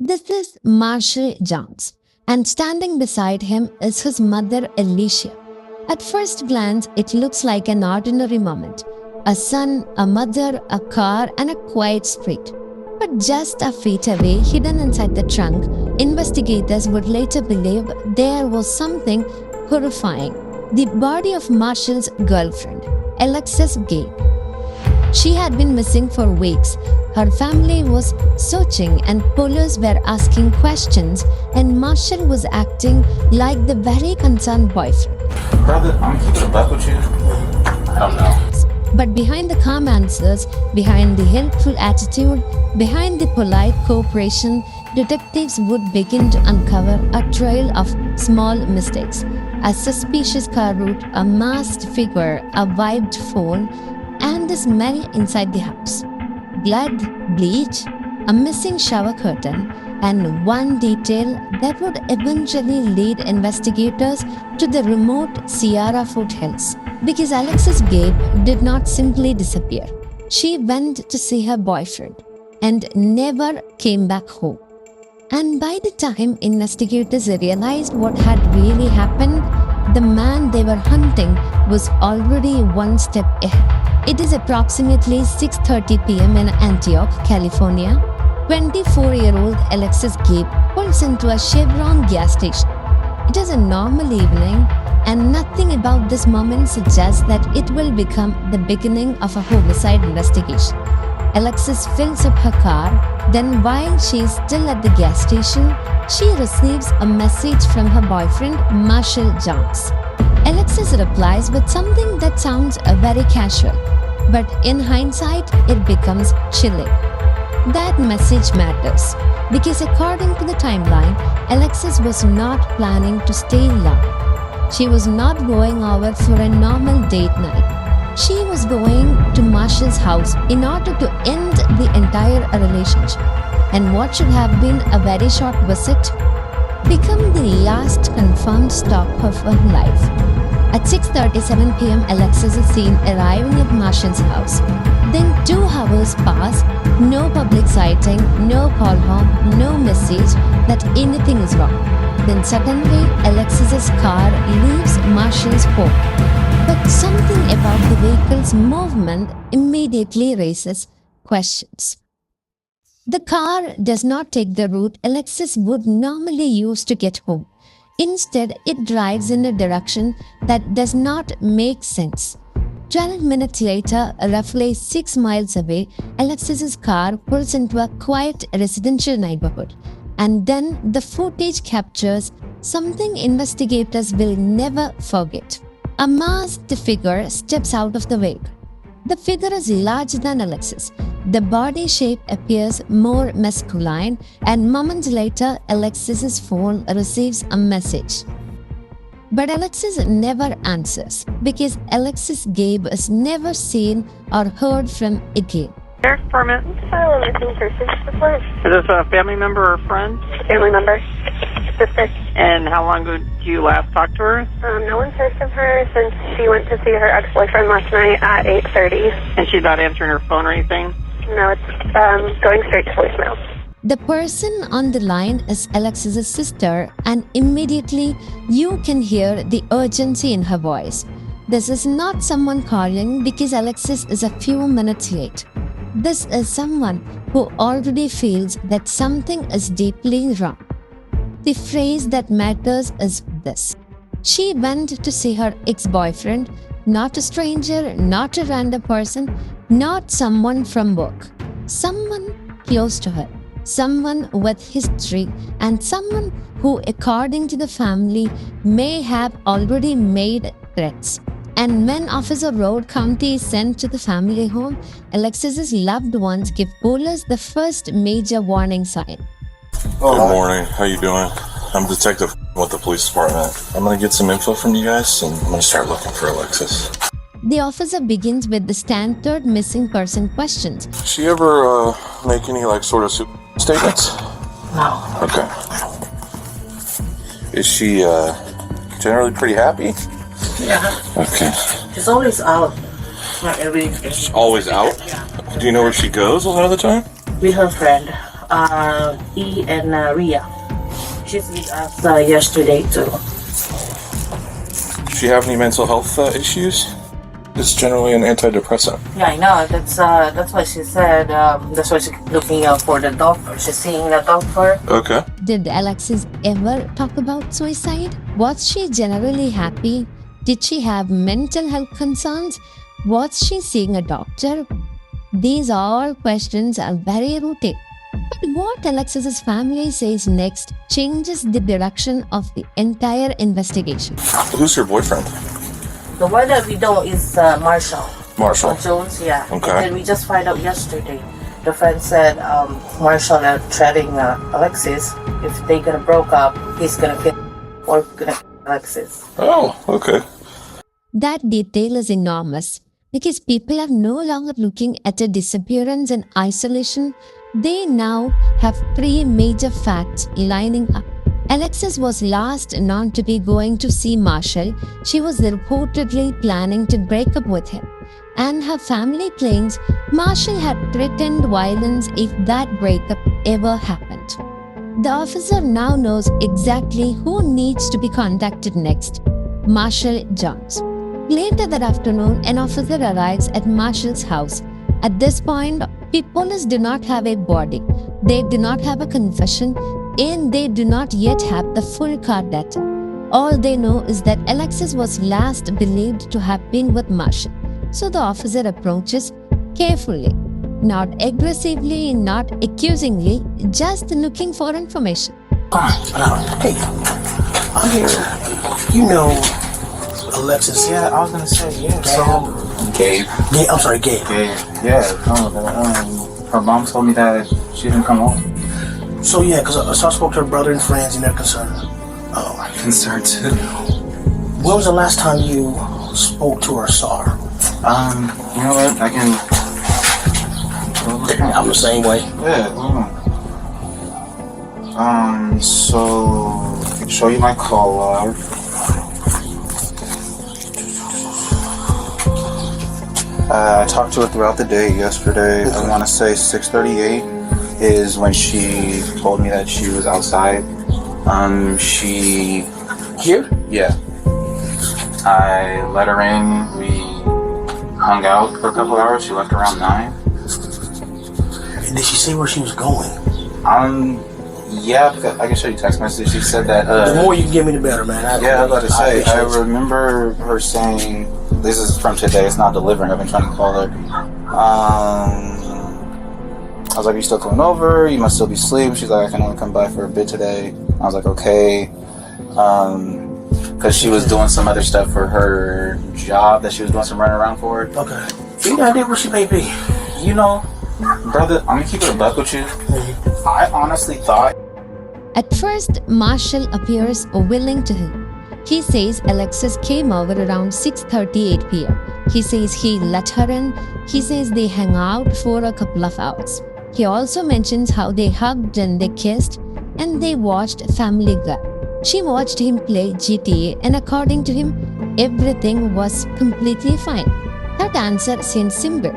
This is Marshall Jones, and standing beside him is his mother Alicia. At first glance, it looks like an ordinary moment. A son, a mother, a car, and a quiet street. But just a feet away, hidden inside the trunk, investigators would later believe there was something horrifying. The body of Marshall's girlfriend, Alexis Gabe. She had been missing for weeks. Her family was searching and police were asking questions, and Marshall was acting like the very concerned boyfriend. Brother, I'm keeping it back with you. I don't know. But behind the calm answers, behind the helpful attitude, behind the polite cooperation, detectives would begin to uncover a trail of small mistakes. A suspicious car route, a masked figure, a wiped phone, and the smell inside the house. Blood, bleach, a missing shower curtain, and one detail that would eventually lead investigators to the remote Sierra foothills. Because Alexis Gabe did not simply disappear. She went to see her boyfriend and never came back home. And by the time investigators realized what had really happened, the man they were hunting was already one step ahead. It is approximately 6:30 p.m. in Antioch, California. 24-year-old Alexis Gabe pulls into a Chevron gas station. It is a normal evening, and nothing about this moment suggests that it will become the beginning of a homicide investigation. Alexis fills up her car, then while she is still at the gas station, she receives a message from her boyfriend, Marshall Jones. Alexis replies with something that sounds very casual, but in hindsight, it becomes chilling. That message matters because according to the timeline, Alexis was not planning to stay long. She was not going over for a normal date night. She was going to Marshall's house in order to end the entire relationship. And what should have been a very short visit become the last confirmed stop of her life. At 6:37 p.m., Alexis is seen arriving at Marshall's house. Then 2 hours pass, no public sighting, no call home, no message that anything is wrong. Then suddenly, Alexis's car leaves Marshall's home. But something about the vehicle's movement immediately raises questions. The car does not take the route Alexis would normally use to get home. Instead, it drives in a direction that does not make sense. 12 minutes later, roughly 6 miles away, Alexis's car pulls into a quiet residential neighborhood. And then the footage captures something investigators will never forget. A masked figure steps out of the vehicle. The figure is larger than Alexis. The body shape appears more masculine, and moments later, Alexis's phone receives a message. But Alexis never answers because Alexis Gabe is never seen or heard from again. Sheriff's Department. File a missing person report. Is this a family member or friend? Family member. Sister. And how long ago did you last talk to her? No one's heard from her since she went to see her ex-boyfriend last night at 8:30. And she's not answering her phone or anything? No, it's going straight to voicemail. The person on the line is Alexis's sister, and immediately you can hear the urgency in her voice. This is not someone calling because Alexis is a few minutes late. This is someone who already feels that something is deeply wrong. The phrase that matters is this: she went to see her ex-boyfriend, not a stranger, not a random person, not someone from work, someone close to her, someone with history, and someone who, according to the family, may have already made threats. And when Officer Road County is sent to the family home, Alexis's loved ones give police the first major warning sign. Good morning. How you doing? I'm Detective with the police department. I'm gonna get some info from you guys, and I'm gonna start looking for Alexis. The officer begins with the standard missing person questions. Does she ever make any sort of statements? No. Okay. Is she generally pretty happy? Yeah. Okay. She's always out. Not every. She's always out? Yeah. Do you know where she goes a lot of the time? With her friend. E and Ria. She's with us yesterday too. Does she have any mental health issues? It's generally an antidepressant. Yeah, I know. That's why she said. That's why she's looking for the doctor. She's seeing the doctor. Okay. Did Alexis ever talk about suicide? Was she generally happy? Did she have mental health concerns? Was she seeing a doctor? These all questions are very rooted. But what Alexis's family says next changes the direction of the entire investigation. Who's her boyfriend? The one that we know is Marshall. Marshall. Jones, yeah. Okay. And then we just find out yesterday. The friend said Marshall threatening Alexis. If they gonna broke up, he's gonna kill or gonna kill Alexis. Oh, okay. That detail is enormous because people are no longer looking at a disappearance in isolation. They now have three major facts lining up. Alexis was last known to be going to see Marshall. She was reportedly planning to break up with him. And her family claims Marshall had threatened violence if that breakup ever happened. The officer now knows exactly who needs to be contacted next: Marshall Jones. Later that afternoon, an officer arrives at Marshall's house. At this point, police do not have a body, they do not have a confession, and they do not yet have the full car data. All they know is that Alexis was last believed to have been with Marshall. So the officer approaches carefully, not aggressively, not accusingly, just looking for information. Hey, I'm here. You know Alexis. Yeah, I was gonna say, yeah. So, Gabe. I'm sorry, Gabe. Yeah. Her mom told me that she didn't come home. So yeah, because I spoke to her brother and friends, and they're concerned. I'm concerned too. When was the last time you spoke to her or saw her? You know what? I can. I'm the same way. Yeah. So I can show you my call log. I talked to her throughout the day yesterday. I want to say 6:38 is when she told me that she was outside. She... Here? Yeah. I let her in. We hung out for a couple hours. She left around 9. Did she say where she was going? Yeah, I can show you text message. She said that... the more you give me, the better, man. I was about to say, I remember her saying... This is from today. It's not delivering. I've been trying to call her. I was like, you still coming over? You must still be asleep. She's like, I can only come by for a bit today. I was like, okay. Because she was doing some other stuff for her job that she was doing some running around for. Okay. Any idea where she may be? You know, brother, I'm going to keep it a buck with you. I honestly thought... At first, Marshall appears willing to help. He says Alexis came over around 6:38 p.m. He says he let her in. He says they hung out for a couple of hours. He also mentions how they hugged and they kissed and they watched Family Guy. She watched him play GTA and according to him, everything was completely fine. That answer seems simple.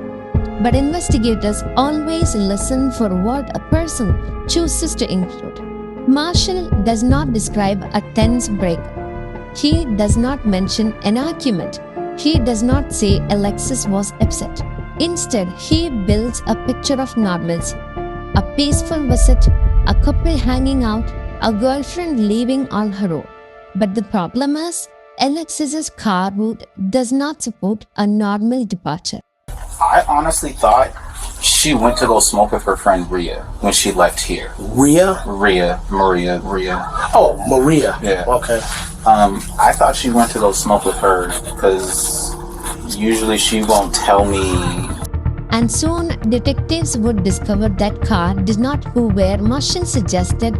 But investigators always listen for what a person chooses to include. Marshall does not describe a tense breakup. He does not mention an argument. He does not say Alexis was upset. Instead, he builds a picture of normalcy. A peaceful visit, a couple hanging out, a girlfriend leaving on her own. But the problem is, Alexis's car route does not support a normal departure. I honestly thought she went to go smoke with her friend Ria when she left here. Maria. Oh, Maria. Yeah. Okay. I thought she went to go smoke with her because usually she won't tell me. And soon, detectives would discover that car did not go where Marshall suggested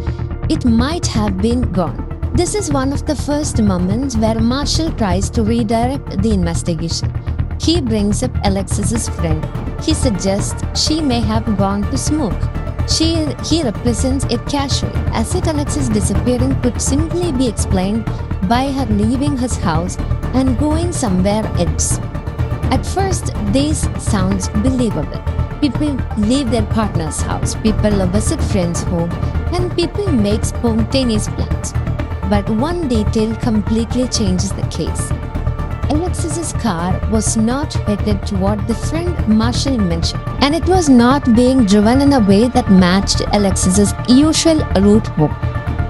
it might have been gone. This is one of the first moments where Marshall tries to redirect the investigation. He brings up Alexis's friend. He suggests she may have gone to smoke. He represents it casually, as if Alexis disappearing could simply be explained by her leaving his house and going somewhere else. At first, this sounds believable. People leave their partner's house, people visit friends' home, and people make spontaneous plans. But one detail completely changes the case. Alexis's car was not headed toward the friend Marshall mentioned, and it was not being driven in a way that matched Alexis's usual route home.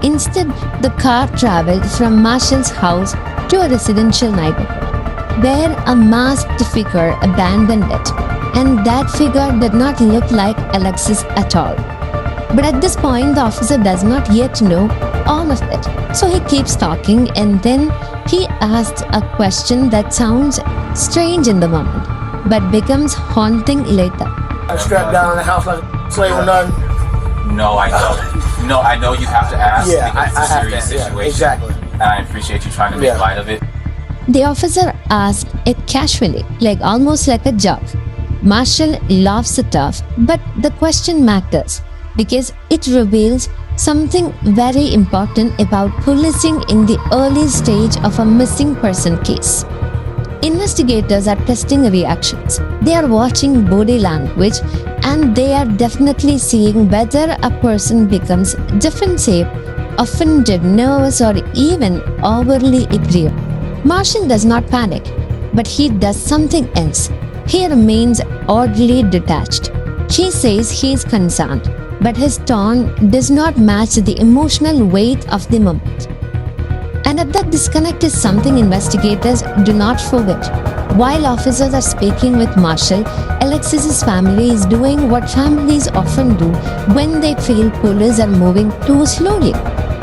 Instead, the car traveled from Marshall's house to a residential neighborhood, where a masked figure abandoned it, and that figure did not look like Alexis at all. But at this point, the officer does not yet know all of it, so he keeps talking, and then he asks a question that sounds strange in the moment, but becomes haunting later. I'm strapped down in the house like a slave or nothing. No, I know. No, I know you have to ask Yeah, because it's a I have serious to, yeah, situation. exactly. And I appreciate you trying to make Yeah. light of it. The officer asks it casually, like almost like a joke. Marshall laughs it off, but the question matters because it reveals something very important about policing in the early stage of a missing person case. Investigators are testing reactions. They are watching body language, and they are definitely seeing whether a person becomes defensive, offended, nervous, or even overly agreeable. Marshall does not panic, but he does something else. He remains oddly detached. He says he is concerned, but his tone does not match the emotional weight of the moment. And that disconnect is something investigators do not forget. While officers are speaking with Marshall, Alexis's family is doing what families often do when they feel police are moving too slowly.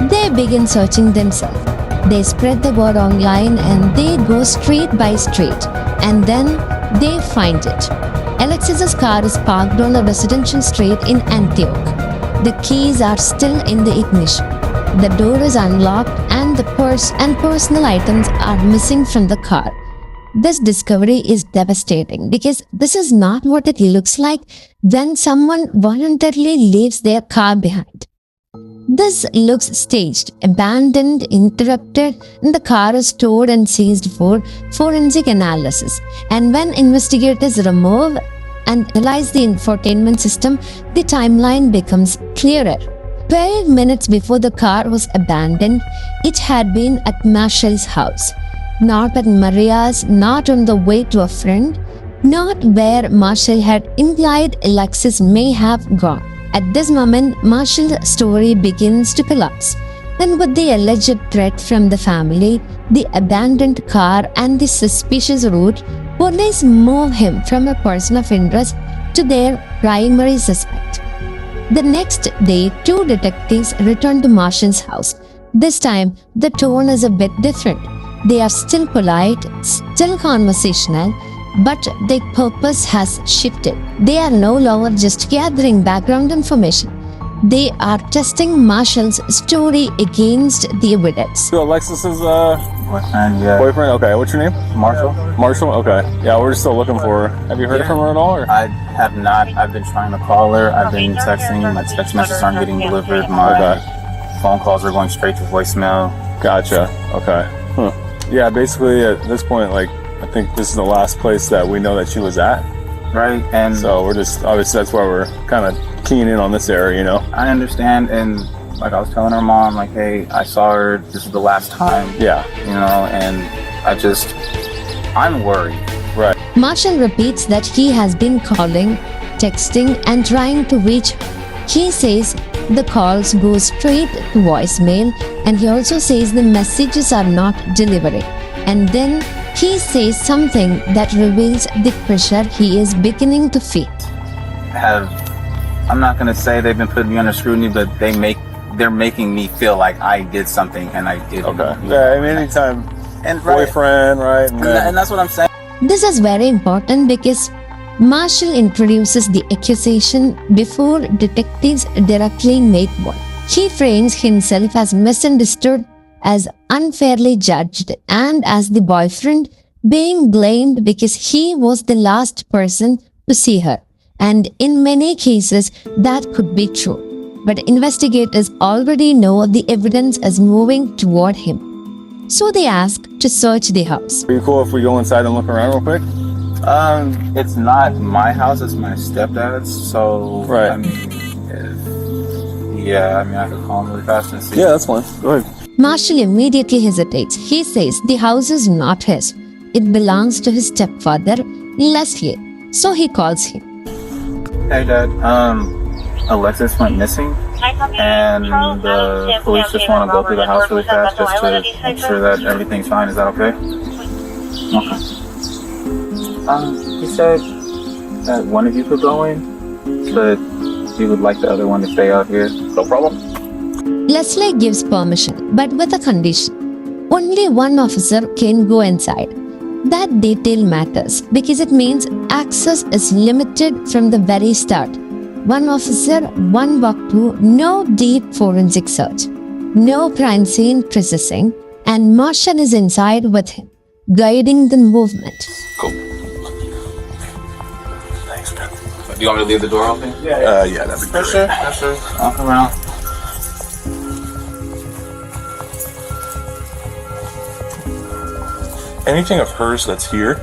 They begin searching themselves. They spread the word online and they go street by street, and then they find it. Alexis's car is parked on a residential street in Antioch. The keys are still in the ignition. The door is unlocked and the purse and personal items are missing from the car. This discovery is devastating because this is not what it looks like when someone voluntarily leaves their car behind. This looks staged, abandoned, interrupted, and the car is stored and seized for forensic analysis. And when investigators remove and analyze the infotainment system, the timeline becomes clearer. 12 minutes before the car was abandoned, it had been at Marshall's house. Not at Maria's, not on the way to a friend, not where Marshall had implied Alexis may have gone. At this moment, Marshall's story begins to collapse. And with the alleged threat from the family, the abandoned car, and the suspicious route, police move him from a person of interest to their primary suspect. The next day, two detectives return to Marshall's house. This time, the tone is a bit different. They are still polite, still conversational, but their purpose has shifted. They are no longer just gathering background information. They are testing Marshall's story against the evidence. So Alexis's Boyfriend, yeah. boyfriend? Okay, what's your name? Marshall? Marshall? Okay. Yeah, we're still looking for her. Have you heard from her at all? Or? I have not. I've been trying to call her. I've been texting. My text messages aren't getting delivered. My phone calls are going straight to voicemail. Gotcha. Okay. Yeah, basically at this point, like, I think this is the last place that we know that she was at. Right, and So we're just, obviously that's why we're kind of keying in on this area, you know? I understand, and like I was telling her mom, like, hey, I saw her, this is the last time, Yeah, you know, and I'm worried. right. Marshall repeats that he has been calling, texting, and trying to reach her. He says the calls go straight to voicemail, and he also says the messages are not delivering. And then he says something that reveals the pressure he is beginning to feel. I'm not gonna say they've been putting me under scrutiny, but they're making me feel like I did something and I didn't. Okay. Yeah, I mean, anytime And right, boyfriend, right? and that's what I'm saying. This is very important because Marshall introduces the accusation before detectives directly make one. He frames himself as misunderstood, as unfairly judged, and as the boyfriend being blamed because he was the last person to see her. And in many cases, that could be true. But investigators already know the evidence is moving toward him. So they ask to search the house. Are you cool if we go inside and look around real quick? It's not my house, it's my stepdad's, so Right. I mean, I could call him really fast and see. Yeah, that's fine. Go ahead. Marshall immediately hesitates. He says the house is not his. It belongs to his stepfather, Leslie. So he calls him. Hey Dad, Alexis went missing, and the police just want to go through the house really fast just to make sure that everything's fine. Is that okay? Okay. He said that one of you could go in, but he would like the other one to stay out here. No problem. Leslie gives permission, but with a condition. Only one officer can go inside. That detail matters because it means access is limited from the very start. One officer, one walkthrough, no deep forensic search, no crime scene processing, and Marshall is inside with him, guiding the movement. Cool. Thanks, man. Do you want me to leave the door open? Yeah, that'd be great. Sure. I'll come around. Anything of hers that's here?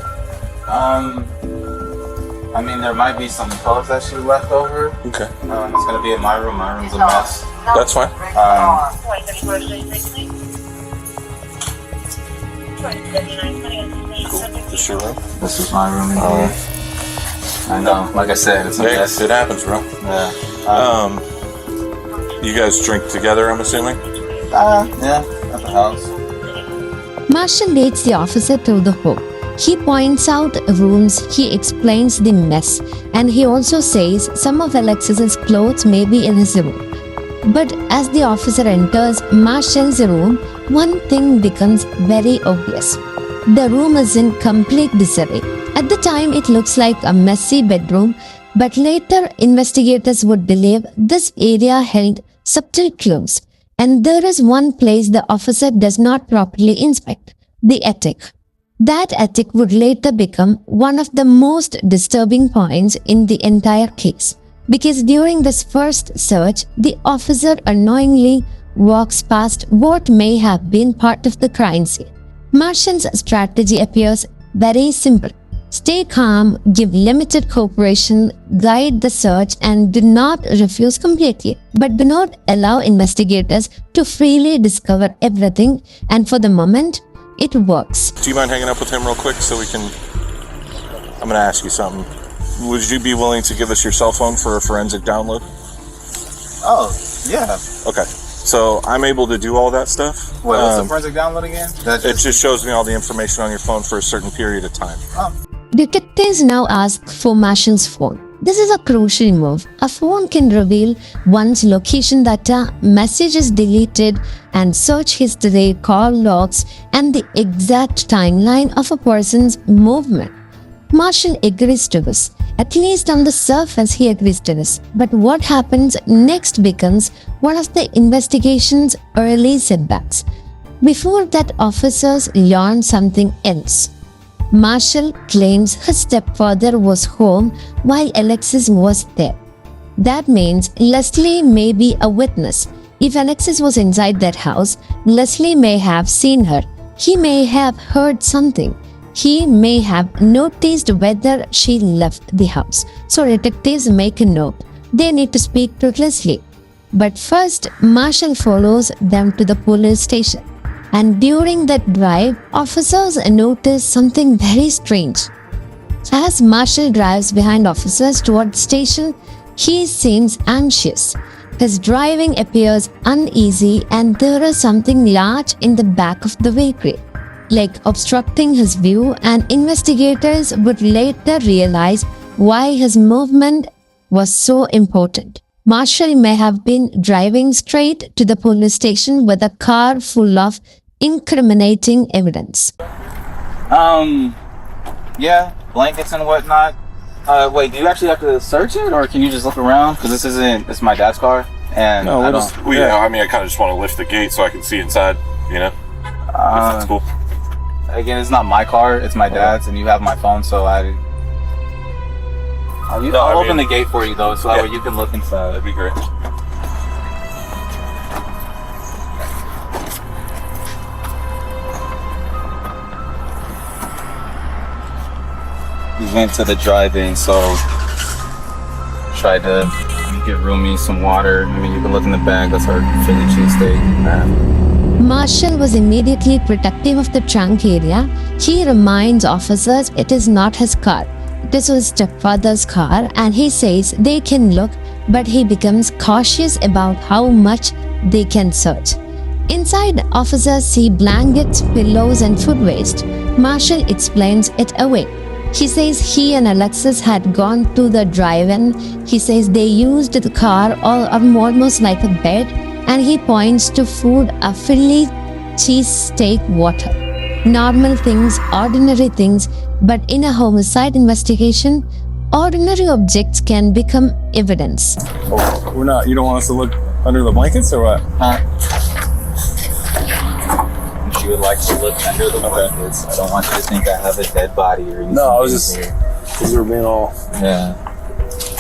I mean, there might be some clothes that she left over. Okay. It's gonna be in my room. My room's a mess. That's fine. This your room? This is my room in here. I know. Like I said, it's a Yeah, mess. it happens, bro. Yeah. You guys drink together, I'm assuming? Yeah. At the house. Marshall leads the officer through the home. He points out rooms, he explains the mess, and he also says some of Alexis's clothes may be in his room. But as the officer enters Marshall's room, one thing becomes very obvious. The room is in complete disarray. At the time, it looks like a messy bedroom, but later investigators would believe this area held subtle clues. And there is one place the officer does not properly inspect, the attic. That attic would later become one of the most disturbing points in the entire case. Because during this first search, the officer unknowingly walks past what may have been part of the crime scene. Marshall's strategy appears very simple. Stay calm, give limited cooperation, guide the search, and do not refuse completely. But do not allow investigators to freely discover everything, and for the moment, it works. Do you mind hanging up with him real quick so we can... I'm going to ask you something. Would you be willing to give us your cell phone for a forensic download? Oh, yeah. Okay. So I'm able to do all that stuff. What's the forensic download again? It just shows me all the information on your phone for a certain period of time. Detectives now ask for Marshall's phone. This is a crucial move. A phone can reveal one's location data, messages deleted, and search history, call logs, and the exact timeline of a person's movement. Marshall agrees to this. At least on the surface, he agrees to this. But what happens next becomes one of the investigation's early setbacks. Before that, officers learn something else. Marshall claims his stepfather was home while Alexis was there. That means Leslie may be a witness. If Alexis was inside that house, Leslie may have seen her. He may have heard something. He may have noticed whether she left the house. So detectives make a note. They need to speak to Leslie. But first, Marshall follows them to the police station. And during that drive, officers notice something very strange. As Marshall drives behind officers toward the station, he seems anxious. His driving appears uneasy and there is something large in the back of the vehicle, like obstructing his view, and investigators would later realize why his movement was so important. Marshall may have been driving straight to the police station with a car full of incriminating evidence. Yeah, blankets and whatnot. Wait, do you actually have to search it, or can you just look around? Because it's my dad's car, and No, I we'll don't. just, I mean, I kind of just want to lift the gate so I can see inside, you know? If that's cool. Again, it's not my car, it's my dad's, and you have my phone, so I'll open the gate for you, though, so that way you can look inside. That'd be great. went to the drive-in, so tried to get Rumi some water. I mean, you can look in the bag. That's our Philly cheesesteak. Marshall was immediately protective of the trunk area. He reminds officers it is not his car. This was stepfather's car, and he says they can look, but he becomes cautious about how much they can search. Inside, officers see blankets, pillows, and food waste. Marshall explains it away. He says he and Alexis had gone to the drive-in. He says they used the car almost like a bed, and he points to food, a Philly cheesesteak, water. Normal things, ordinary things, but in a homicide investigation, ordinary objects can become evidence. Oh, we're not. You don't want us to look under the blankets or what? She would like to look under the blankets. I don't want you to think I have a dead body or anything. No, I was just because you were being all. Yeah.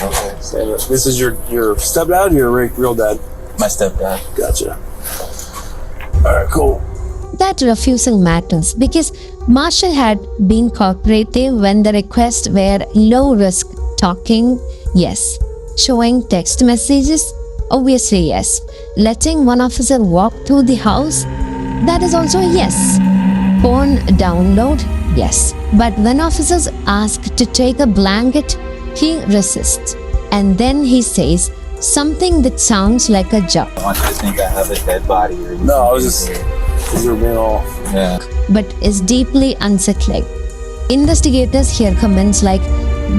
Okay. So this is your stepdad or your real dad? My stepdad. Gotcha. All right, cool. That refusal matters because Marshall had been cooperative when the requests were low risk. Talking, yes. Showing text messages, obviously yes. Letting one officer walk through the house, that is also a yes. Phone download, yes. But when officers ask to take a blanket, he resists. And then he says something that sounds like a joke. I want you to think I have a dead body or anything. No, I was just because you were being all. Yeah. But is deeply unsettling. Investigators hear comments like,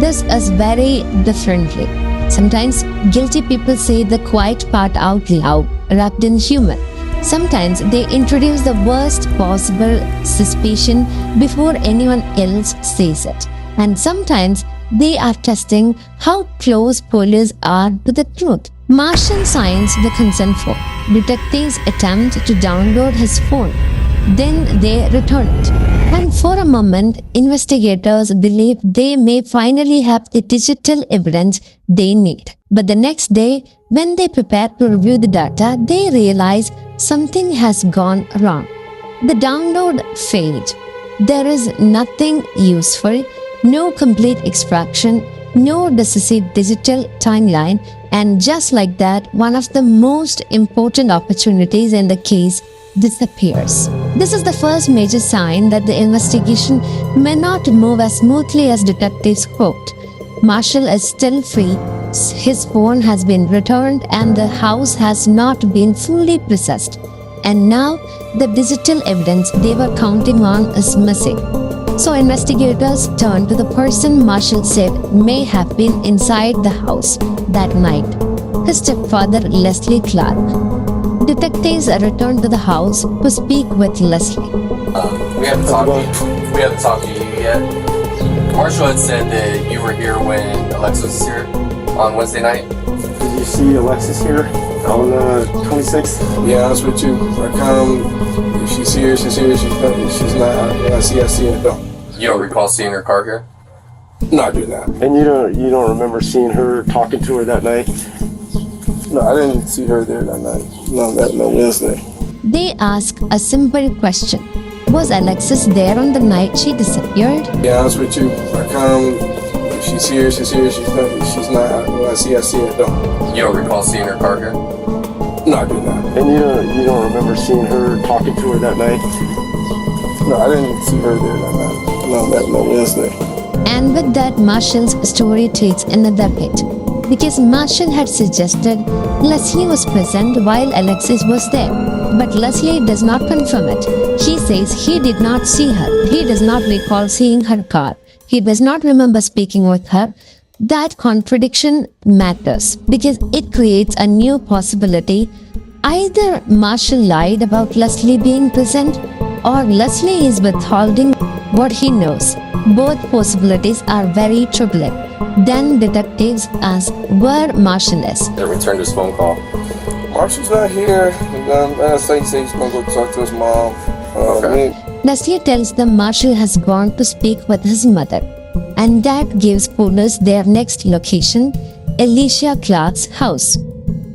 this is very differently. Sometimes guilty people say the quiet part out loud, wrapped in humor. Sometimes they introduce the worst possible suspicion before anyone else says it. And sometimes they are testing how close police are to the truth. Marshall signs the consent form. Detectives attempt to download his phone. Then they return it. And for a moment, investigators believe they may finally have the digital evidence they need. But the next day, when they prepare to review the data, they realize something has gone wrong. The download failed. There is nothing useful, no complete extraction, no decisive digital timeline, and just like that, one of the most important opportunities in the case disappears. This is the first major sign that the investigation may not move as smoothly as detectives hoped. Marshall is still free, his phone has been returned, and the house has not been fully processed. And now, the digital evidence they were counting on is missing. So investigators turn to the person Marshall said may have been inside the house that night, his stepfather Leslie Clark. Detectives return to the house to speak with Leslie. We haven't talked to you yet. Marshall had said that you were here when Alexis was here on Wednesday night. Did you see Alexis here on the 26th? Yeah, honest with you. I come, if she's here, she's here. She's not. When I see her, though. You don't recall seeing her car here? No, I do not. And you don't remember seeing her, talking to her that night? No, I didn't see her there that night. No Wednesday. They ask a simple question. Was Alexis there on the night she disappeared? Yeah, honest with you. I come, if she's here. She's not. When I see her, though. You don't recall seeing her car here? No, I do not. And you don't remember seeing her, talking to her that night? No, I didn't see her there that night. No Wednesday. And with that, Marshall's story takes another hit. Because Marshall had suggested Leslie was present while Alexis was there. But Leslie does not confirm it. He says he did not see her. He does not recall seeing her car. He does not remember speaking with her. That contradiction matters because it creates a new possibility. Either Marshall lied about Leslie being present, or Leslie is withholding what he knows. Both possibilities are very troubling. Then detectives ask where Marshall is. They returned his phone call. Marshall's not here. I say he said he's gonna go talk to his mom. Okay. Leslie tells them Marshall has gone to speak with his mother. And that gives police their next location, Alicia Clark's house.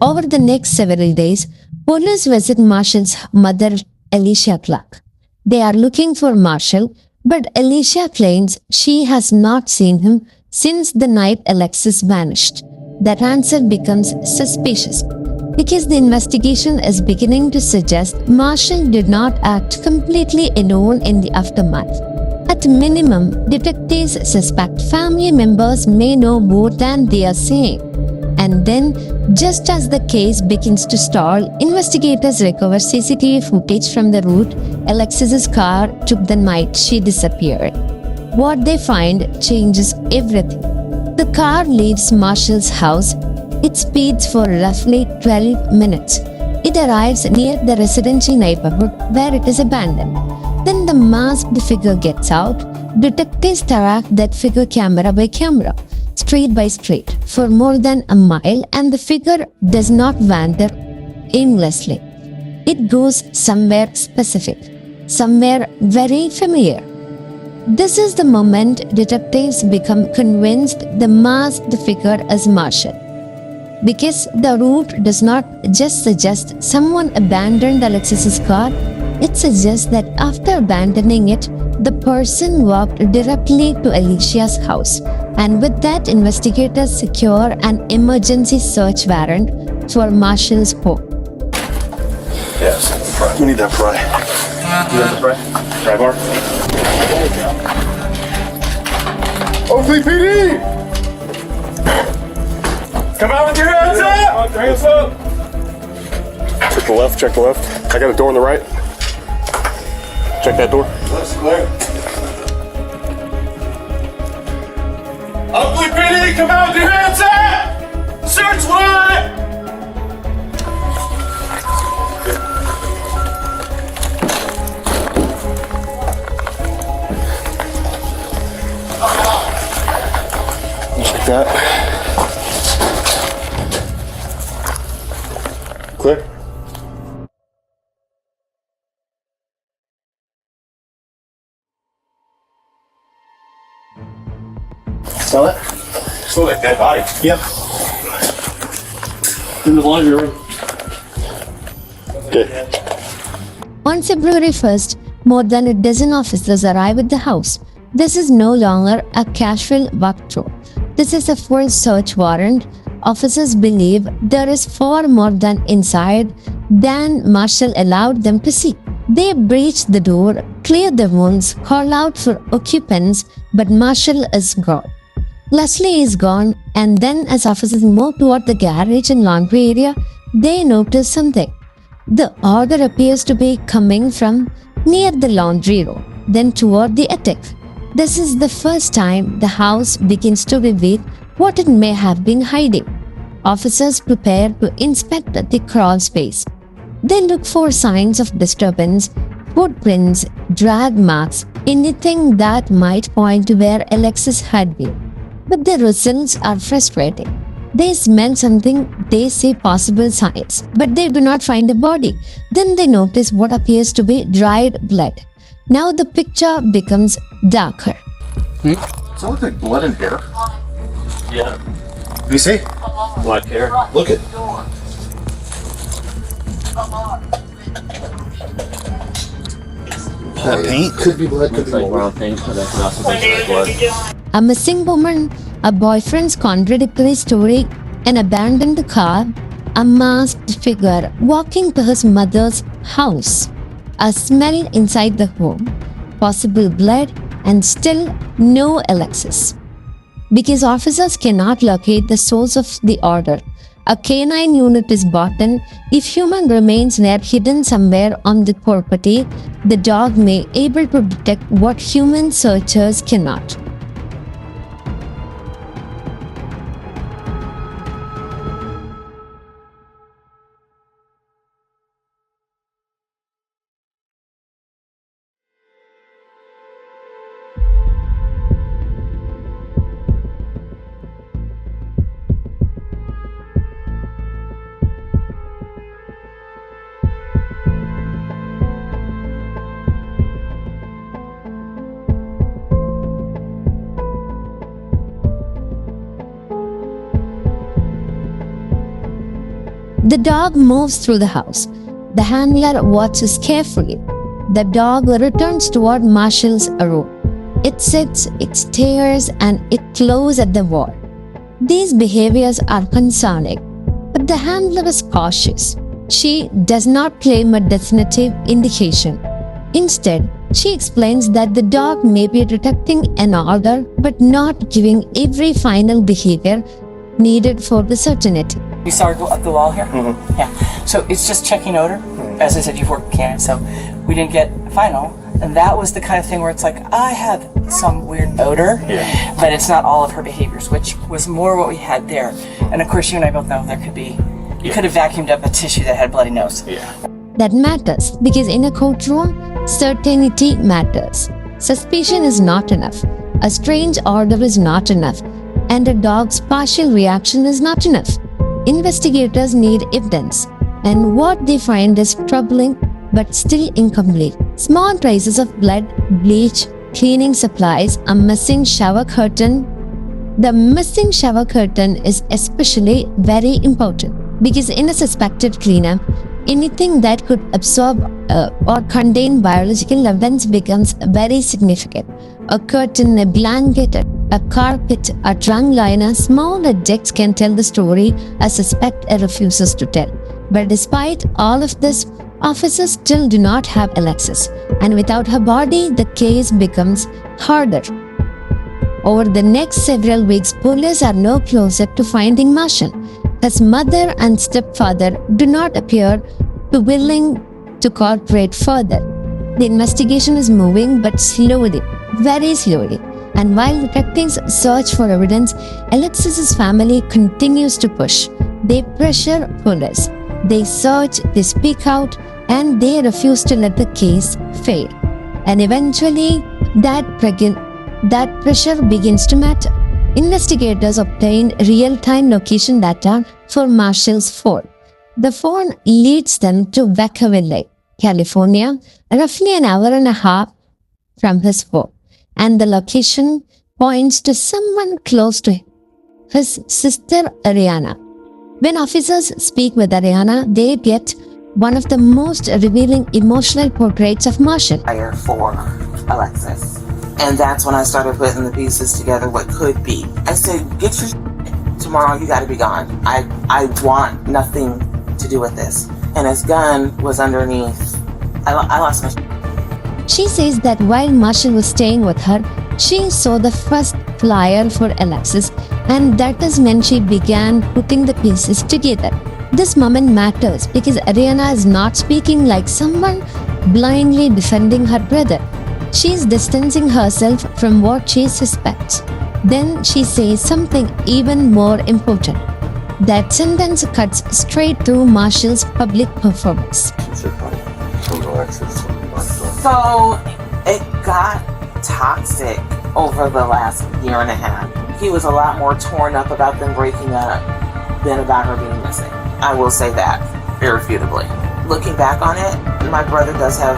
Over the next several days, police visit Marshall's mother, Alicia Clark. They are looking for Marshall, But Alicia claims she has not seen him since the night Alexis vanished. That answer becomes suspicious because the investigation is beginning to suggest Marshall did not act completely alone in the aftermath. At minimum, detectives suspect family members may know more than they are saying. And then, just as the case begins to stall, investigators recover CCTV footage from the route Alexis's car took the night she disappeared. What they find changes everything. The car leaves Marshall's house. It speeds for roughly 12 minutes. It arrives near the residential neighborhood where it is abandoned. Then the masked figure gets out. Detectives track that figure camera by camera, street by street, for more than a mile, and the figure does not wander aimlessly. It goes somewhere specific, somewhere very familiar. This is the moment detectives become convinced the masked figure is Marshall. Because the route does not just suggest someone abandoned Alexis's car, it suggests that after abandoning it, the person walked directly to Alicia's house. And with that, investigators secure an emergency search warrant for Marshall's home. Yes, we need that pry. You have the pry bar? Oakley PD! Come out with your hands up! Hands up! Check the left, check the left. I got a door on the right. Check that door. Left's clear. Oakley PD, come out with your hands up! Search warrant! Check that. Clear. Smell it? Smell like dead body. Yep. In the laundry room. Okay. On February 1st, more than a dozen officers arrive at the house. This is no longer a casual walkthrough. This is a full search warrant. Officers believe there is far more than inside than Marshall allowed them to see. They breach the door, clear the wounds, call out for occupants, but Marshall is gone. Leslie is gone, and then as officers move toward the garage and laundry area, they notice something. The odor appears to be coming from near the laundry room, then toward the attic. This is the first time the house begins to reveal what it may have been hiding. Officers prepare to inspect the crawl space. They look for signs of disturbance, footprints, drag marks, anything that might point to where Alexis had been. But the results are frustrating. They smell something, they see possible signs, but they do not find a body. Then they notice what appears to be dried blood. Now the picture becomes darker. Does that look like blood and hair? Yeah. Let me see. Black hair. Look it. That paint? Could be blood, could be mold. brown paint, but that could also be blood. A missing woman, a boyfriend's contradictory story, an abandoned car, a masked figure walking to his mother's house, a smell inside the home, possible blood, and still no Alexis. Because officers cannot locate the source of the odor, a canine unit is brought in. If human remains were hidden somewhere on the property, the dog may be able to detect what human searchers cannot. The dog moves through the house. The handler watches carefully. The dog returns toward Marshall's room. It sits, it stares, and it claws at the wall. These behaviors are concerning, but the handler is cautious. She does not claim a definitive indication. Instead, she explains that the dog may be detecting an order but not giving every final behavior needed for the certainty. You saw her go up the wall here? Mm-hmm. Yeah. So it's just checking odor. As I said, you've worked with cannons, so we didn't get final. And that was the kind of thing where it's like, I have some weird odor, but it's not all of her behaviors, which was more what we had there. And of course, you and I both know there could be, you could have vacuumed up a tissue that had bloody nose. That matters because in a courtroom, certainty matters. Suspicion is not enough. A strange order is not enough. And a dog's partial reaction is not enough. Investigators need evidence. And what they find is troubling but still incomplete. Small traces of blood, bleach, cleaning supplies, a missing shower curtain. The missing shower curtain is especially very important because in a suspected cleanup, anything that could absorb or contain biological evidence becomes very significant. A curtain, a blanket, a carpet, a trunk liner, small objects can tell the story a suspect refuses to tell. But despite all of this, officers still do not have Alexis, and without her body, the case becomes harder. Over the next several weeks, police are no closer to finding Marshall. His mother and stepfather do not appear to willing to cooperate further. The investigation is moving, but slowly, very slowly. And while detectives search for evidence, Alexis's family continues to push. They pressure police. They search, they speak out, and they refuse to let the case fail. And eventually, that pressure begins to matter. Investigators obtain real-time location data for Marshall's phone. The phone leads them to Vacaville, California, roughly an hour and a half from his home. And the location points to someone close to him, his sister Ariana. When officers speak with Ariana, they get one of the most revealing emotional portraits of Marshall. For Alexis. And that's when I started putting the pieces together what could be. I said, get your tomorrow, you gotta be gone. I want nothing to do with this. And his gun was underneath. I lost my She says that while Marshall was staying with her, she saw the first flyer for Alexis, and that is when she began putting the pieces together. This moment matters because Ariana is not speaking like someone blindly defending her brother. She is distancing herself from what she suspects. Then she says something even more important. That sentence cuts straight through Marshall's public performance. So it got toxic over the last year and a half. He was a lot more torn up about them breaking up than about her being missing. I will say that, irrefutably. Looking back on it, my brother does have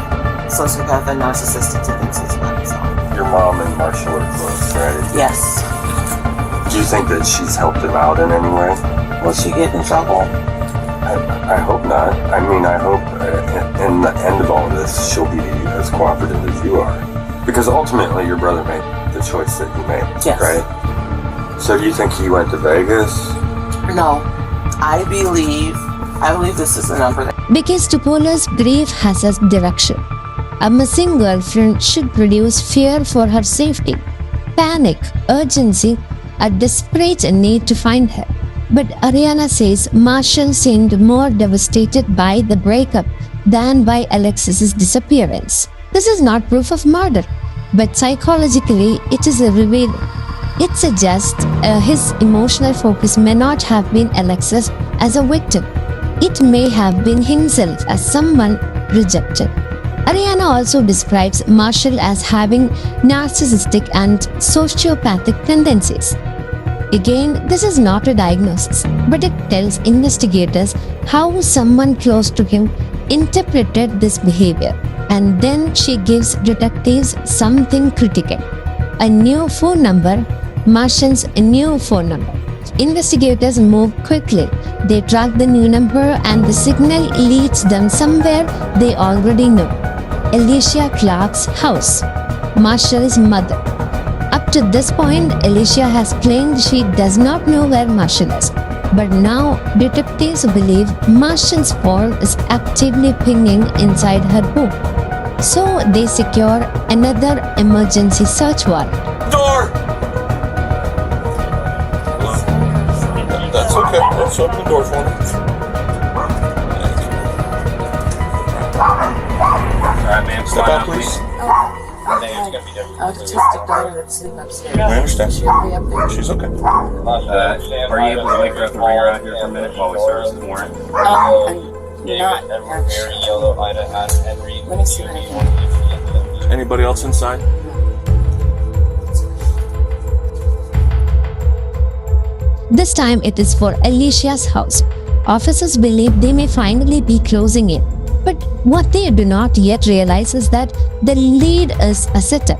sociopath and narcissistic tendencies. So. Your mom and Marshall are close, right? Yes. Do you think that she's helped him out in any way? Will she get in trouble? I hope not. I mean, I hope in the end of all of this, she'll be as cooperative as you are. Because ultimately, your brother made the choice that he made, yes. Right? So do you think he went to Vegas? No. I believe this is a number that... Because to police, grief has a direction. A missing girlfriend should produce fear for her safety, panic, urgency, a desperate need to find her. But Ariana says Marshall seemed more devastated by the breakup than by Alexis's disappearance. This is not proof of murder, but psychologically it is a reveal. It suggests his emotional focus may not have been Alexis as a victim. It may have been himself as someone rejected. Ariana also describes Marshall as having narcissistic and sociopathic tendencies. Again, this is not a diagnosis, but it tells investigators how someone close to him interpreted this behavior. And then she gives detectives something critical. A new phone number, Marshall's new phone number. Investigators move quickly. They track the new number and the signal leads them somewhere they already know. Alicia Clark's house, Marshall's mother. Up to this point, Alicia has claimed she does not know where Marshall is. But now, detectives believe Marshall's phone is actively pinging inside her home. So they secure another emergency search warrant. Door! That's okay. Let's open the door for me. Alright, ma'am. Step out, please. Autistic daughter that's sleeping upstairs. I understand. She'll be up there. She's okay. Are you able to make her have to bring her out here for a minute while we service the warrant? I'm not actually. Let me see what I can. Anybody else inside? This time it is for Alicia's house. Officers believe they may finally be closing in. But what they do not yet realize is that the lead is a setup.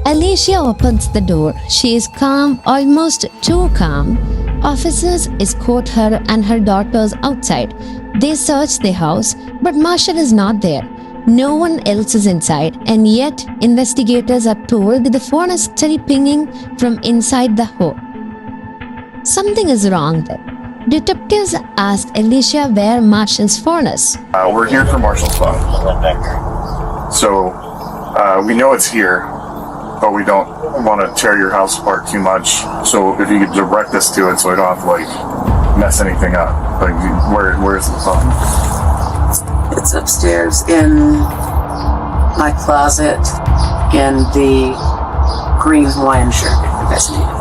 Alicia opens the door. She is calm, almost too calm. Officers escort her and her daughters outside. They search the house, but Marshall is not there. No one else is inside, and yet investigators are told the phone is still pinging from inside the home. Something is wrong there. Detectives ask Alicia where Marshall's phone is. We're here for Marshall's phone. So we know it's here, but we don't want to tear your house apart too much. So if you could direct us to it so I don't have to like mess anything up. Like where is the phone? It's upstairs in my closet in the green Hawaiian shirt, if you guys need it.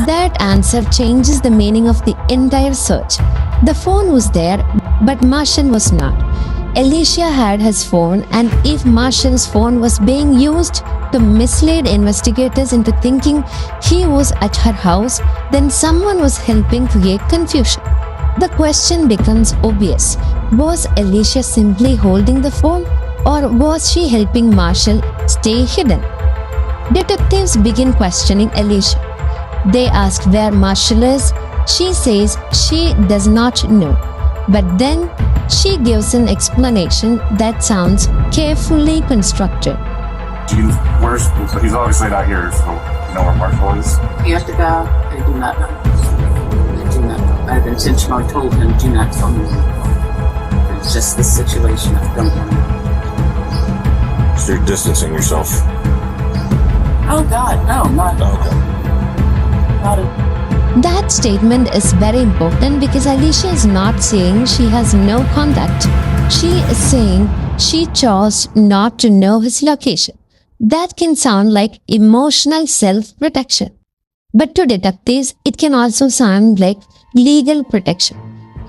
That answer changes the meaning of the entire search. The phone was there, but Marshall was not. Alicia had his phone, and if Marshall's phone was being used to mislead investigators into thinking he was at her house, then someone was helping create confusion. The question becomes obvious. Was Alicia simply holding the phone, or was she helping Marshall stay hidden? Detectives begin questioning Alicia. They ask where Marshall is. She says she does not know. But then she gives an explanation that sounds carefully constructed. He's obviously not here, so you know where Marshall is? Years ago, I do not know. I do not know. I've intentionally told him, do not tell me. It's just the situation. I don't know. So you're distancing yourself? Oh God, no, not Okay. That statement is very important because Alicia is not saying she has no contact. She is saying she chose not to know his location. That can sound like emotional self-protection. But to detectives, it can also sound like legal protection.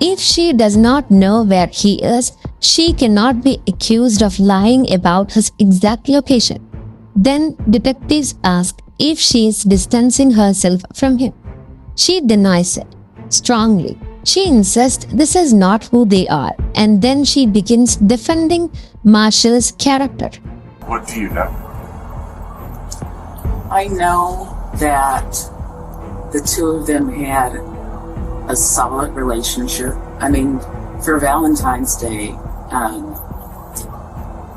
If she does not know where he is, she cannot be accused of lying about his exact location. Then detectives ask if she is distancing herself from him. She denies it strongly. She insists this is not who they are, and then she begins defending Marshall's character. What do you know? I know that the two of them had a solid relationship. I mean, for Valentine's Day,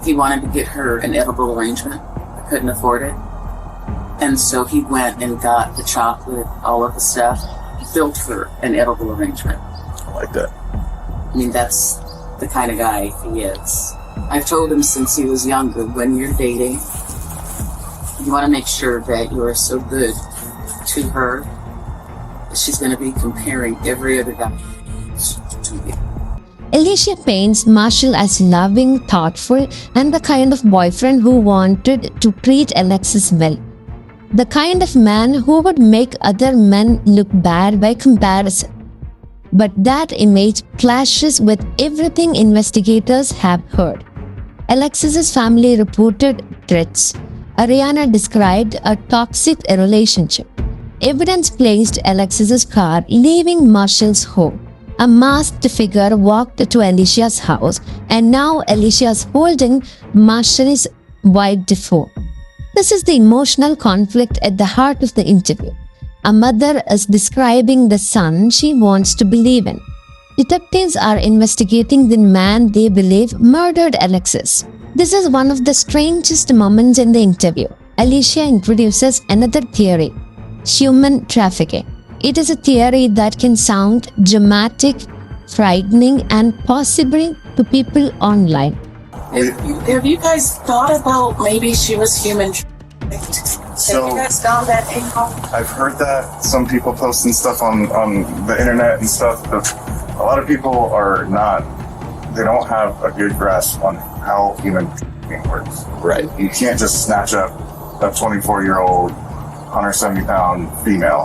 he wanted to get her an edible arrangement. I couldn't afford it. And so he went and got the chocolate, all of the stuff, built her an edible arrangement. I like that. I mean, that's the kind of guy he is. I've told him since he was younger, when you're dating, you want to make sure that you are so good to her that she's going to be comparing every other guy to you. Alicia paints Marshall as loving, thoughtful, and the kind of boyfriend who wanted to treat Alexis well. The kind of man who would make other men look bad by comparison. But that image clashes with everything investigators have heard. Alexis's family reported threats. Ariana described a toxic relationship. Evidence placed Alexis's car leaving Marshall's home. A masked figure walked to Alicia's house, and now Alicia is holding Marshall's wiped phone. This is the emotional conflict at the heart of the interview. A mother is describing the son she wants to believe in. detectives are investigating the man they believe murdered Alexis. This is one of the strangest moments in the interview. Alicia introduces another theory: human trafficking. It is a theory that can sound dramatic, frightening, and possible to people online. Have you guys thought about maybe she was human trafficked? Have you guys found that angle? I've heard that some people posting stuff on the internet and stuff, but a lot of people they don't have a good grasp on how human trafficking works. Right. You can't just snatch up a 24-year-old, 170-pound female.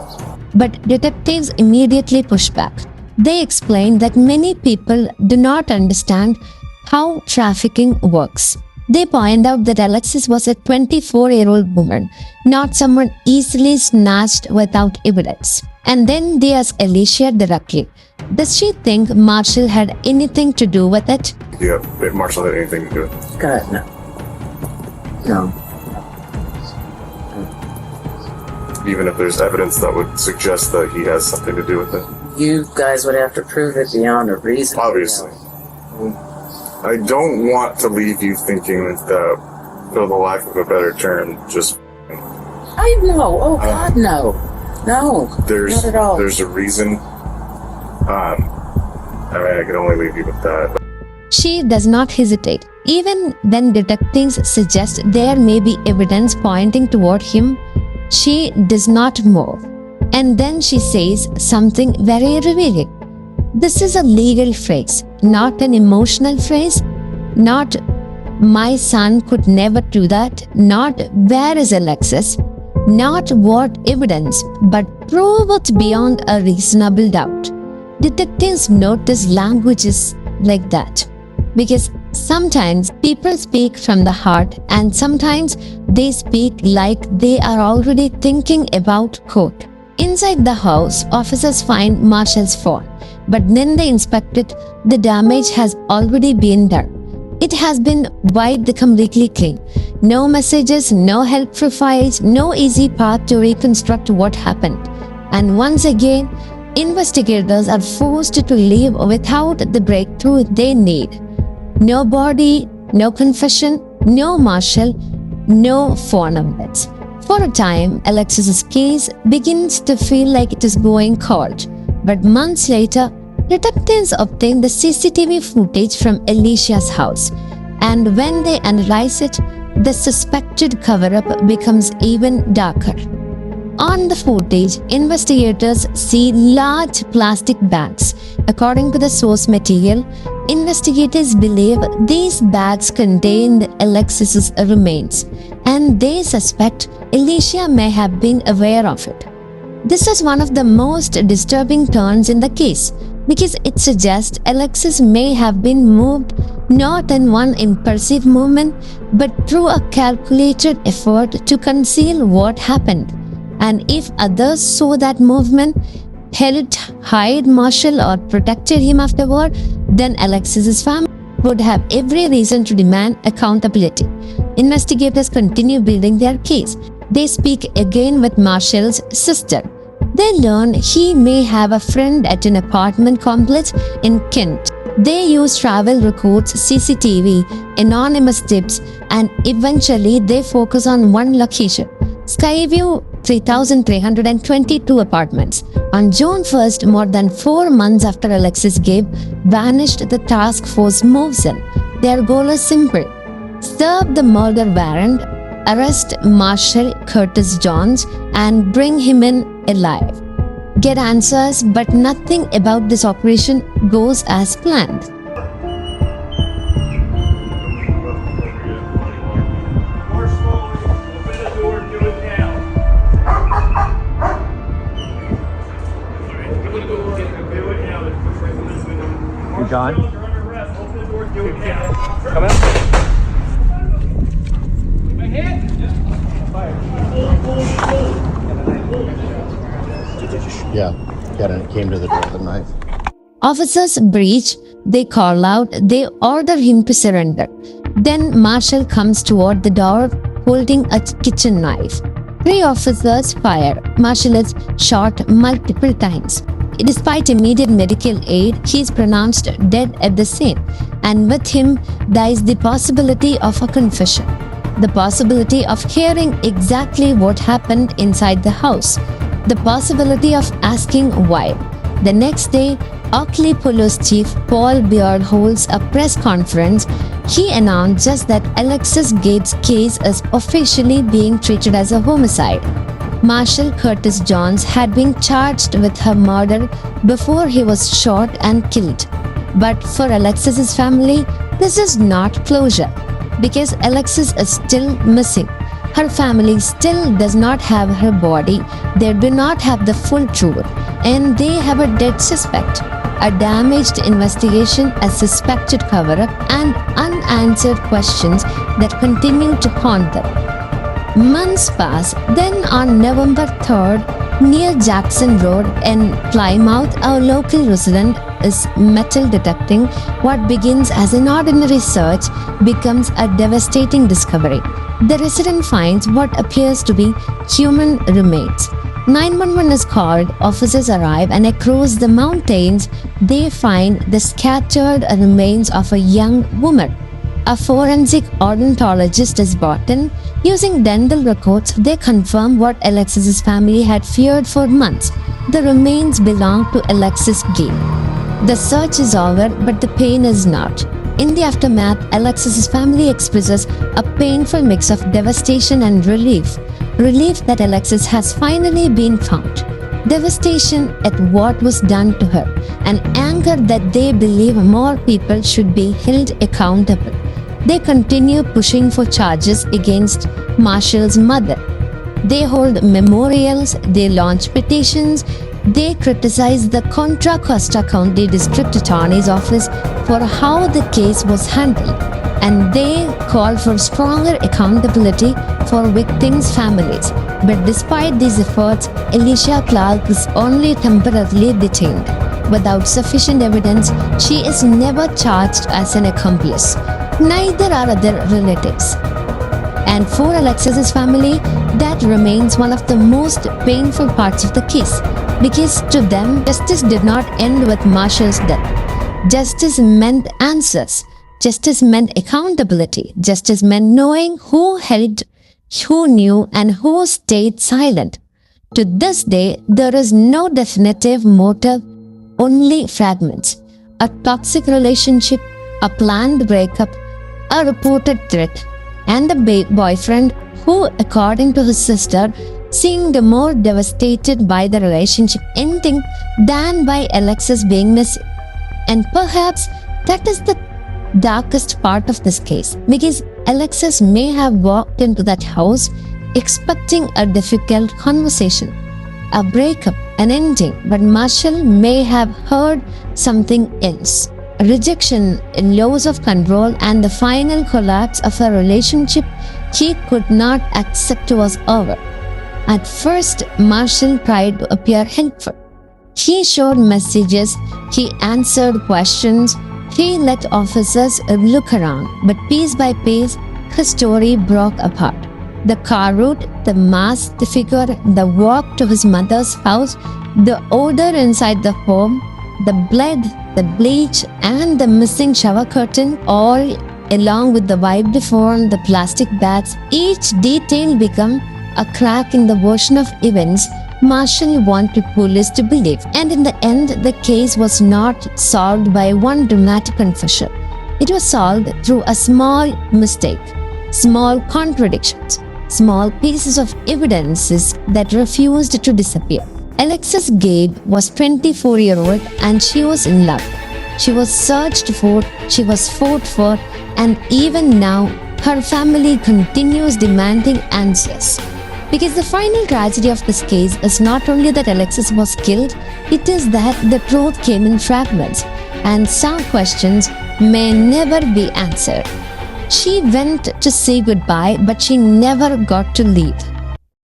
But detectives immediately push back. They explain that many people do not understand how trafficking works. They point out that Alexis was a 24-year-old woman, not someone easily snatched without evidence. And then they ask Alicia directly, does she think Marshall had anything to do with it? Yeah, if Marshall had anything to do with it. God, no. No. Even if there's evidence that would suggest that he has something to do with it. You guys would have to prove it beyond a reason. Obviously. I don't want to leave you thinking that, for the lack of a better term, just... I know. Oh, God, no. No, not at all. There's a reason. I can only leave you with that. She does not hesitate. Even when detectives suggest there may be evidence pointing toward him, she does not move. And then she says something very revealing. This is a legal phrase, not an emotional phrase. Not, my son could never do that. Not, where is Alexis? Not what evidence, but prove it beyond a reasonable doubt. Detectives notice languages like that because sometimes people speak from the heart and sometimes they speak like they are already thinking about court. Inside the house, officers find Marshall's phone, but then they inspect it. The damage has already been done. It has been wiped completely clean. No messages, no helpful files, no easy path to reconstruct what happened. And once again, investigators are forced to leave without the breakthrough they need. No body, no confession, no Marshall, no phone numbers. For a time, Alexis's case begins to feel like it is going cold. But months later, detectives obtain the CCTV footage from Alicia's house. And when they analyze it, the suspected cover-up becomes even darker. On the footage, investigators see large plastic bags. According to the source material, investigators believe these bags contained Alexis's remains, and they suspect Alicia may have been aware of it. This is one of the most disturbing turns in the case because it suggests Alexis may have been moved not in one impulsive movement but through a calculated effort to conceal what happened. And if others saw that movement, helped hide Marshall or protected him afterward, then Alexis's family would have every reason to demand accountability. Investigators continue building their case. They speak again with Marshall's sister. They learn he may have a friend at an apartment complex in Kent. They use travel records, CCTV, anonymous tips, and eventually they focus on one location, Skyview 3,322 apartments. On June 1st, more than 4 months after Alexis Gabe vanished, the task force moves in. Their goal is simple: serve the murder warrant, arrest Marshall Curtis Jones, and bring him in alive. Get answers, but nothing about this operation goes as planned. You gone? Come out. Yeah, came to the door with a knife. Officers breach, they call out, they order him to surrender. Then Marshall comes toward the door holding a kitchen knife. 3 officers fire. Marshall is shot multiple times. Despite immediate medical aid, he is pronounced dead at the scene, and with him dies the possibility of a confession, the possibility of hearing exactly what happened inside the house, the possibility of asking why. The next day, Oakley Police Chief Paul Beard holds a press conference. He announced just that Alexis Gates' case is officially being treated as a homicide. Marshal Curtis Jones had been charged with her murder before he was shot and killed. But for Alexis's family, this is not closure, because Alexis is still missing. Her family still does not have her body, they do not have the full truth, and they have a dead suspect, a damaged investigation, a suspected cover-up, and unanswered questions that continue to haunt them. Months pass. Then on November 3rd, near Jackson Road in Plymouth, a local resident is metal detecting. What begins as an ordinary search becomes a devastating discovery. The resident finds what appears to be human remains. 911 is called, officers arrive, and across the mountains they find the scattered remains of a young woman. A forensic odontologist is brought in. Using dental records, they confirm what Alexis's family had feared for months. The remains belong to Alexis Gale. The search is over, but the pain is not. In the aftermath, Alexis's family expresses a painful mix of devastation and relief. Relief that Alexis has finally been found. Devastation at what was done to her, and anger that they believe more people should be held accountable. They continue pushing for charges against Marshall's mother. They hold memorials, they launch petitions, they criticize the Contra Costa County District Attorney's Office for how the case was handled, and they call for stronger accountability for victims' families. But despite these efforts, Alicia Clark is only temporarily detained. Without sufficient evidence, she is never charged as an accomplice. Neither are other relatives. And for Alexis's family, that remains one of the most painful parts of the case, because to them, justice did not end with Marshall's death. Justice meant answers. Justice meant accountability. Justice meant knowing who held, who knew, and who stayed silent. To this day, there is no definitive motive, only fragments. A toxic relationship, a planned breakup, a reported threat, and a boyfriend who, according to his sister, seemed more devastated by the relationship ending than by Alexis being missing. And perhaps that is the darkest part of this case, because Alexis may have walked into that house expecting a difficult conversation, a breakup, an ending, but Marshall may have heard something else. Rejection, loss of control, and the final collapse of a relationship he could not accept was over. At first, Marshall tried to appear helpful. He showed messages, he answered questions, he let officers look around, but piece by piece, his story broke apart. The car route, the mask, the figure, the walk to his mother's house, the odor inside the home, the blood, the bleach, and the missing shower curtain, all along with the wiped form, the plastic bags, each detail became a crack in the version of events Marshall wanted police to believe. And in the end, the case was not solved by one dramatic confession. It was solved through a small mistake, small contradictions, small pieces of evidences that refused to disappear. Alexis Gabe was 24-year-old and she was in love. She was searched for, she was fought for, and even now her family continues demanding answers. Because the final tragedy of this case is not only that Alexis was killed, it is that the truth came in fragments, and some questions may never be answered. She went to say goodbye, but she never got to leave.